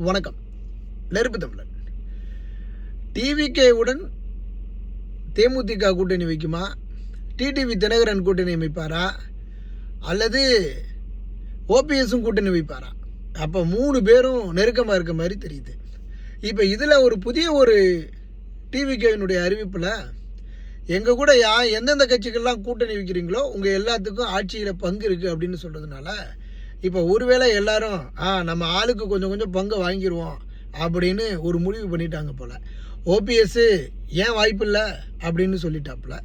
வணக்கம். நெருப்பு தமிழன். டிவிகேவுடன் தேமுதிக கூட்டணி வைக்குமா? டிடிவி தினகரன் கூட்டணி அமைப்பாரா? அல்லது ஓபிஎஸும் கூட்டணி வைப்பாரா? அப்போ 3 பேரும் நெருக்கமாக இருக்க மாதிரி தெரியுது. இப்போ இதில் ஒரு புதிய ஒரு டிவிகேவினுடைய அறிவிப்பில் எங்கள் கூட எந்தெந்த கட்சிகள்லாம் கூட்டணி வைக்கிறீங்களோ உங்கள் எல்லாத்துக்கும் ஆட்சியில் பங்கு இருக்குது அப்படின்னு சொல்கிறதுனால இப்போ ஒருவேளை எல்லாரும் நம்ம ஆளுக்கு கொஞ்சம் கொஞ்சம் பங்கு வாங்கிடுவோம் அப்படின்னு ஒரு முடிவு பண்ணிட்டாங்க போல். ஓபிஎஸ் ஏன் வாய்ப்பு இல்லை அப்படின்னு சொல்லிட்டாப்புல.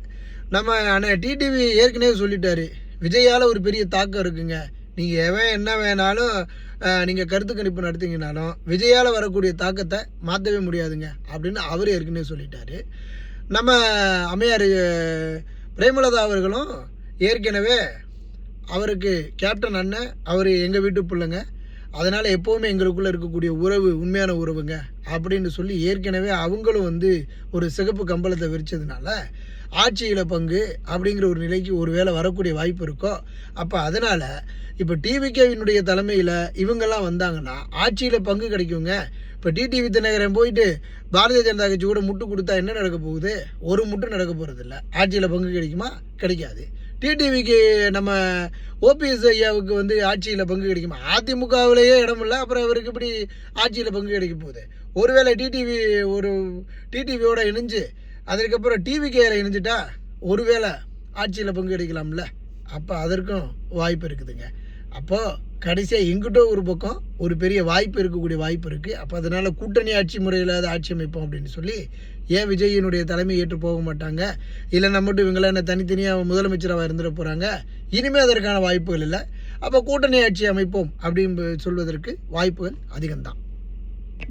நம்ம அண்ணன் டிடிவி ஏற்கனவே சொல்லிட்டாரு, விஜயால் ஒரு பெரிய தாக்கம் இருக்குங்க, நீங்கள் எவன் என்ன வேணாலும் நீங்கள் கருத்து கணிப்பு நடத்திங்கனாலும் விஜயால் வரக்கூடிய தாக்கத்தை மாற்றவே முடியாதுங்க அப்படின்னு அவர் ஏற்கனவே சொல்லிட்டாரு. நம்ம அம்மையார் பிரேமலதா அவர்களும் ஏற்கனவே அவருக்கு கேப்டன் அண்ணன் அவர் எங்கள் வீட்டு பிள்ளைங்க, அதனால் எப்போவுமே எங்களுக்குள்ளே இருக்கக்கூடிய உறவு உண்மையான உறவுங்க அப்படின்னு சொல்லி ஏற்கனவே அவங்களும் ஒரு சிகப்பு கம்பளத்தை விரிச்சதுனால ஆட்சியில் பங்கு அப்படிங்கிற ஒரு நிலைக்கு ஒரு வேளை வரக்கூடிய வாய்ப்பு இருக்கோ. அப்போ அதனால் இப்போ டிவிகேவினுடைய தலைமையில் இவங்கெல்லாம் வந்தாங்கன்னா ஆட்சியில் பங்கு கிடைக்குங்க. இப்போ டிடிவி தினகரன் போயிட்டு பாரதிய ஜனதா கட்சி கூட முட்டு கொடுத்தா என்ன நடக்க போகுது? ஒரு முட்டு நடக்க போகிறதில்ல. ஆட்சியில் பங்கு கிடைக்குமா? கிடைக்காது. டிடிவிக்கு நம்ம ஓபிஎஸ் ஐயாவுக்கு ஆட்சியில் பங்கு கிடைக்குமா? அதிமுகவிலேயே இடம் இல்லை, அப்புறம் இவருக்கு இப்படி ஆட்சியில் பங்கு கிடைக்க போகுது. ஒருவேளை டிடிவியோட இணைஞ்சு அதுக்கப்புறம் டிவிகேயில் இணைஞ்சிட்டா ஒருவேளை ஆட்சியில் பங்கு கிடைக்கலாம்ல. அப்போ அதற்கும் வாய்ப்பு இருக்குதுங்க. அப்போது கடைசியாக எங்கிட்ட ஒரு பக்கம் ஒரு பெரிய வாய்ப்பு இருக்கக்கூடிய வாய்ப்பு இருக்குது. அப்போ அதனால் கூட்டணி ஆட்சி முறையில் ஆட்சி அமைப்போம் அப்படின்னு சொல்லி ஏன் விஜயினுடைய தலைமை ஏற்று போக மாட்டாங்க? இல்லைன்னா மட்டும் இவங்களாம் என்ன தனித்தனியாக முதலமைச்சராக இருந்துட போகிறாங்க? இனிமேல் அதற்கான வாய்ப்புகள் இல்லை. அப்போ கூட்டணி ஆட்சி அமைப்போம் அப்படின்னு சொல்வதற்கு வாய்ப்புகள் அதிகம்தான்.